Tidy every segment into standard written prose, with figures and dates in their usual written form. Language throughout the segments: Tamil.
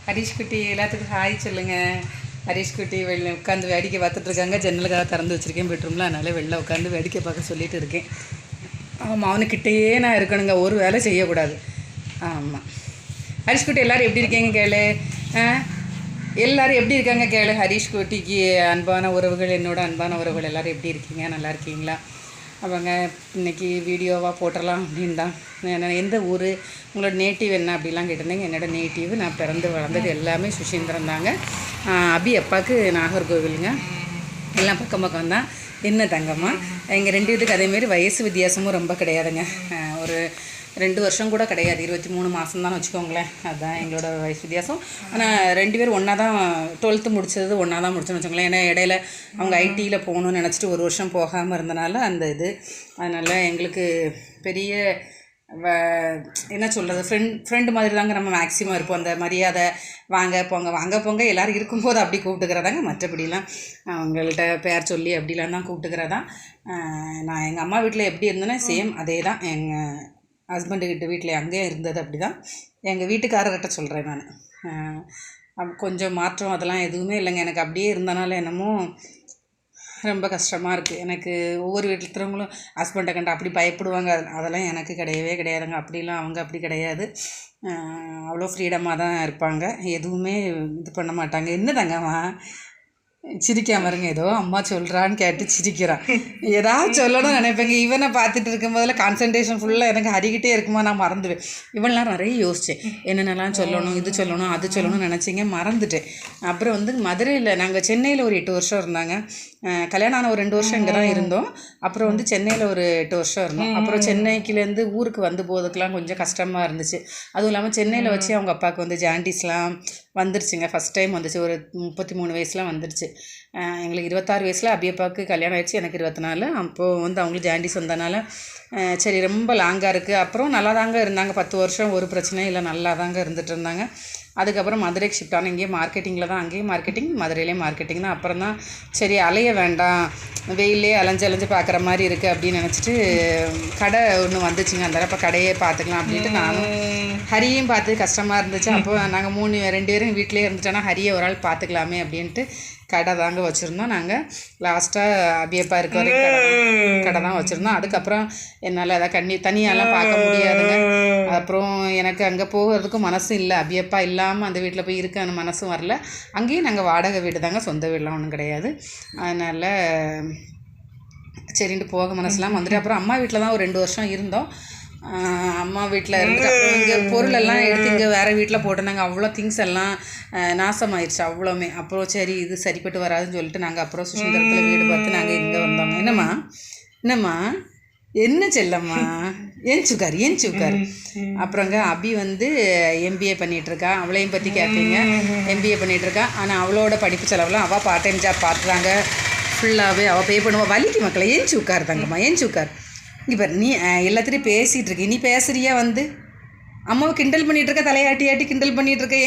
ஹரிஷ் குட்டி எல்லாத்துக்கும் ஹாய் சொல்லுங்கள். ஹரிஷ் குட்டி வெளில உட்காந்து வேடிக்கை பார்த்துட்ருக்காங்க. ஜன்னலுக்காக திறந்து வச்சுருக்கேன் பெட்ரூமில், அதனால் வெளில உட்காந்து வேடிக்கை பார்க்க சொல்லிட்டு இருக்கேன். ஆமாம், அவனுக்கிட்டேயே நான் இருக்கணுங்க, ஒரு வேலை செய்யக்கூடாது. ஆமாம். ஹரிஷ் குட்டி எல்லோரும் எப்படி இருக்கீங்க கேளு. எல்லோரும் எப்படி இருக்காங்க கேளு. ஹரிஷ் குட்டிக்கு அன்பான உறவுகள், என்னோட அன்பான உறவுகள் எல்லோரும் எப்படி இருக்கீங்க, நல்லா இருக்கீங்களா? அவங்க இன்றைக்கி வீடியோவாக போட்டுடலாம் அப்படின்னு தான். எந்த ஊர், உங்களோட நேட்டிவ் என்ன அப்படிலாம் கேட்டிருந்தீங்க. என்னோடய நேட்டிவ், நான் பிறந்து வளர்ந்தது எல்லாமே சுசீந்திரம் தாங்க. அபி அப்பாவுக்கு நாகர்கோவிலுங்க. எல்லாம் பக்கம் பக்கம் தான். என்ன தங்கம்மா, எங்கள் 2 பேத்துக்கு அதேமாரி வயசு வித்தியாசமும் ரொம்ப கிடையாதுங்க. ஒரு 2 வருஷம் கூட கிடையாது, 23 மாதம் தான் வச்சுக்கோங்களேன். அதுதான் எங்களோட வயசு வித்தியாசம். ஆனால் 2 பேரும் ஒன்றா தான் 12th முடித்தது, ஒன்றா தான் முடிச்சோன்னு வச்சுக்கோங்களேன். ஏன்னா இடையில அவங்க ஐடியில் போகணுன்னு நினச்சிட்டு 1 வருஷம் போகாமல் இருந்தனால அந்த இது. அதனால் எங்களுக்கு பெரிய என்ன சொல்கிறது, ஃப்ரெண்டு மாதிரி தாங்க நம்ம மேக்ஸிமம் இருப்போம். அந்த மரியாதை, வாங்க போங்க எல்லோரும் இருக்கும்போது அப்படி கூப்பிட்டுக்கிறதாங்க. மற்றபடிலாம் அவங்கள்ட்ட பேர் சொல்லி அப்படிலாம் தான் கூப்பிட்டுக்கிறதா. நான் எங்கள் அம்மா வீட்டில் எப்படி இருந்தேன்னா சேம் அதே தான். எங்கள் ஹஸ்பண்டுக்கிட்ட வீட்டில் அங்கேயே இருந்தது அப்படி தான். எங்கள் வீட்டுக்காரர்கிட்ட சொல்கிறேன் நான். கொஞ்சம் மாற்றம் அதெல்லாம் எதுவுமே இல்லைங்க. எனக்கு அப்படியே இருந்தனால என்னமோ ரொம்ப கஷ்டமாக இருக்குது எனக்கு. ஒவ்வொரு வீட்டிலவங்களும் ஹஸ்பண்டை கண்டு அப்படி பயப்படுவாங்க, அதெல்லாம் எனக்கு கிடையவே கிடையாதுங்க. அப்படிலாம் அவங்க அப்படி கிடையாது. அவ்வளோ ஃப்ரீடமாக தான் இருப்பாங்க, எதுவுமே இது பண்ண மாட்டாங்க. என்ன தங்கம்மா சிரிக்காம இருங்க, ஏதோ அம்மா சொல்கிறான்னு கேட்டு சிரிக்கிறான். ஏதாவது சொல்லணும்னு நினைப்பேங்க. இவனை பார்த்துட்டு இருக்கும்போதில் கான்சன்ட்ரேஷன் ஃபுல்லாக எனக்கு ஹரிக்கிட்டே இருக்குமா, நான் மறந்துடுவேன். இவனெலாம் நிறைய யோசித்தேன், என்னென்னலாம் சொல்லணும், இது சொல்லணும், அது சொல்லணும்னு நினச்சிங்க, மறந்துட்டேன். அப்புறம் வந்து மதுரையில், நாங்கள் சென்னையில் ஒரு 8 வருஷம் இருந்தாங்க. கல்யாணம் ஆன ஒரு 2 வருஷம் இங்கே தான் இருந்தோம். அப்புறம் வந்து சென்னையில் ஒரு 8 வருஷம் இருந்தோம். அப்புறம் சென்னைக்குலேருந்து ஊருக்கு வந்து போகிறதுக்கெலாம் கொஞ்சம் கஷ்டமாக இருந்துச்சு. அதுவும் இல்லாமல் சென்னையில் வச்சு அவங்க அப்பாவுக்கு வந்து ஜாண்டிஸ்லாம் வந்துருச்சுங்க. ஃபஸ்ட் டைம் வந்துச்சு, ஒரு 33 வயசுலாம் வந்துருச்சு. எங்களுக்கு 26 வயசில் அபியப்பாவுக்கு கல்யாணம் ஆயிடுச்சு, எனக்கு 24. அப்போது வந்து அவங்களுக்கு ஜாண்டிஸ் வந்தனால சரி ரொம்ப லாங்காக இருக்குது. அப்புறம் நல்லா தாங்க இருந்தாங்க, 10 வருஷம் ஒரு பிரச்சனையும் இல்லை, நல்லா தாங்க இருந்துகிட்டு இருந்தாங்க. அதுக்கப்புறம் மதுரைக்கு ஷிஃப்ட் ஆனால் இங்கேயே மார்க்கெட்டிங்கில் தான், அங்கேயும் மார்க்கெட்டிங், மதுரையிலே மார்க்கெட்டிங் தான். அப்புறம் தான் சரி அலைய வேண்டாம், வெயிலே அலைஞ்சு பார்க்குற மாதிரி இருக்குது அப்படின்னு நினச்சிட்டு கடை ஒன்று வந்துச்சுங்க. அந்த அப்போ கடையே பார்த்துக்கலாம் அப்படின்ட்டு நானும் ஹரியும் பார்த்து கஷ்டமாக இருந்துச்சு. அப்போ நாங்கள் 2 பேரும் வீட்டிலே இருந்துட்டோன்னா ஹரியை ஒரு ஆள் பார்த்துக்கலாமே அப்படின்ட்டு கடை தாங்க வச்சுருந்தோம். நாங்கள் லாஸ்ட்டாக அபியப்பா இருக்க வரைக்கும் கடை தான் வச்சுருந்தோம். அதுக்கப்புறம் என்னால் அதை தனியாலாம் பார்க்க முடியாதுங்க. அப்புறம் எனக்கு அங்கே போகிறதுக்கும் மனசும் இல்லை, அபியப்பா இல்லாமல் அந்த வீட்டில் போய் இருக்க அந்த மனசும் வரல. அங்கேயும் நாங்கள் வாடகை வீடு தாங்க, சொந்த வீடெலாம் ஒன்றும் கிடையாது. அதனால் சரின்ட்டு போக மனசுலாம் வந்துட்டு அப்புறம் அம்மா வீட்டில் தான் ஒரு 2 வருஷம் இருந்தோம். அம்மா வீட்டில் இருந்துட்டு அப்புறம் இங்கே பொருளெல்லாம் எடுத்து இங்கே வேறு வீட்டில் போட்டோனாங்க. அவ்வளோ திங்ஸ் எல்லாம் நாசமாயிடுச்சு அவ்வளோமே. அப்புறம் சரி இது சரிப்பட்டு வராதுன்னு சொல்லிட்டு நாங்கள் அப்புறம் சுசீந்திரத்தில் வீடு பார்த்து நாங்கள் இங்கே வந்தோங்க. என்னம்மா என்ன செல்லம்மா, ஏன் சுக்கார். அப்புறங்க அபி வந்து MBA பண்ணிகிட்ருக்கா, அவளையும் பற்றி கேட்பீங்க. MBA பண்ணிகிட்ருக்கா. ஆனால் அவளோட படிப்பு செலவெல்லாம் அவள் பார்ட் டைம் ஜாப் பார்த்துறாங்க, ஃபுல்லாகவே அவள் பே பண்ணுவாள். வலிக்கு மக்களை ஏன் சுக்கார் தங்கம்மா, ஏன் சுக்கார். இப்போ நீ எல்லாத்திலையும் பேசிகிட்டு இருக்க, நீ பேசுறியா வந்து அம்மாவை கிண்டல் பண்ணிகிட்ருக்க, தலையாட்டி கிண்டல் பண்ணிகிட்ருக்க.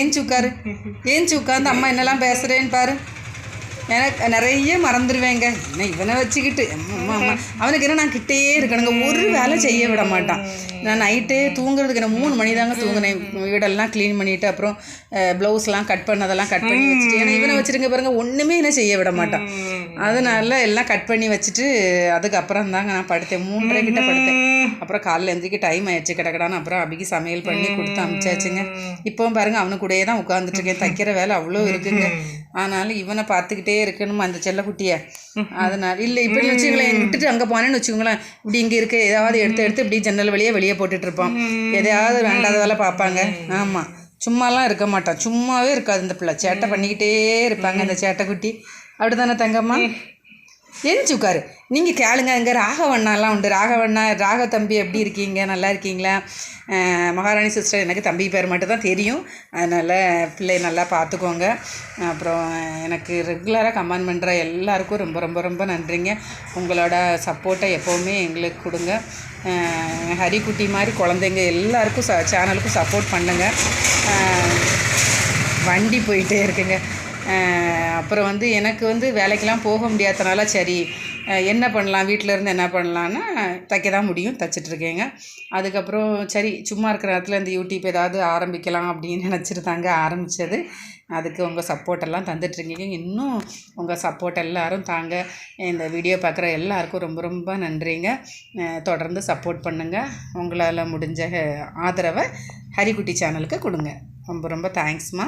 ஏன் உட்காந்து அம்மா என்னெல்லாம் பேசுகிறேன்னு பாரு. எனக்கு நிறைய மறந்துடுவேங்க. என்ன இவனை வச்சுக்கிட்டு அம்மா அவனுக்கு என்ன நான் கிட்டேயே இருக்கணுங்க, ஒரு வேலை செய்ய விட மாட்டான். நான் நைட்டே தூங்குறதுக்கு என்ன 3 மணி தாங்க தூங்கினேன். வீடெல்லாம் க்ளீன் பண்ணிவிட்டு அப்புறம் ப்ளவுஸ்லாம் கட் பண்ணதெல்லாம் கட் பண்ணி வச்சுட்டு, ஏன்னா இவனை வச்சுருங்க பாருங்கள், ஒன்றுமே என்ன செய்ய விட மாட்டான். அதனால எல்லாம் கட் பண்ணி வச்சுட்டு அதுக்கப்புறம் தாங்க நான் படுத்தேன். 3:30 கிட்ட படுத்தேன். அப்புறம் காலையில் எந்திரிக்க டைம் ஆயிடுச்சு கிடக்கடான்னு. அப்புறம் அபிக்கு சமையல் பண்ணி கொடுத்து அனுப்பிச்சாச்சுங்க. இப்போவும் பாருங்கள் அவனு கூடயே தான் உட்காந்துட்ருக்கேன். தைக்கிற வேலை அவ்வளோ இருக்குங்க. ஆனாலும் இவனை பார்த்துக்கிட்டே இருக்கணுமா அந்த செல்லக்குட்டியை. அதனால் இல்லை இப்படி வச்சுங்களேன், விட்டுட்டு அங்கே போனேன்னு வச்சுக்கோங்களேன், இப்படி இங்கே இருக்க ஏதாவது எடுத்து இப்படி ஜன்னல் வெளியே போட்டுட்ருப்பான். எதையாவது வேண்டாத வேலை பார்ப்பாங்க. ஆமாம், சும்மாலாம் இருக்க மாட்டான், சும்மாவே இருக்காது இந்த பிள்ளை. சேட்டை பண்ணிக்கிட்டே இருப்பாங்க இந்த சேட்டைக்குட்டி. அப்படி தானே தங்கம்மா. ஏன் சுக்காரு நீங்கள் கேளுங்க. இங்கே ராகவண்ணாலாம் உண்டு. ராக தம்பி எப்படி இருக்கீங்க, நல்லா இருக்கீங்களா? மகாராணி சிஸ்டர், எனக்கு தம்பி பேர் மட்டும் தான் தெரியும், அதனால் பிள்ளை நல்லா பார்த்துக்கோங்க. அப்புறம் எனக்கு ரெகுலராக கமெண்ட் பண்ணுற எல்லாருக்கும் ரொம்ப ரொம்ப ரொம்ப நன்றிங்க. உங்களோட சப்போர்ட்டை எப்போவுமே எங்களுக்கு கொடுங்க. ஹரிக்குட்டி மாதிரி குழந்தைங்க எல்லாருக்கும் சேனலுக்கும் சப்போர்ட் பண்ணுங்கள். வண்டி போயிட்டே இருக்குங்க. அப்புறம் வந்து எனக்கு வந்து வேலைக்கெலாம் போக முடியாதனால சரி என்ன பண்ணலாம், வீட்டில் இருந்து என்ன பண்ணலான்னு தைக்க தான் முடியும், தைச்சிட்ருக்கேங்க. அதுக்கப்புறம் சரி சும்மா இருக்கிற நேரத்தில் இந்த யூடியூப் ஏதாவது ஆரம்பிக்கலாம் அப்படின்னு நினச்சிட்டு தாங்க ஆரம்பித்தது. அதுக்கு உங்கள் சப்போர்ட்டெல்லாம் தந்துட்டுருக்கீங்க. இன்னும் உங்கள் சப்போர்ட் எல்லோரும் தாங்க. இந்த வீடியோ பார்க்குற எல்லாருக்கும் ரொம்ப ரொம்ப நன்றிங்க. தொடர்ந்து சப்போர்ட் பண்ணுங்கள். உங்களால் முடிஞ்ச ஆதரவை ஹரிக்குட்டி சேனலுக்கு கொடுங்க. ரொம்ப ரொம்ப தேங்க்ஸ்மா.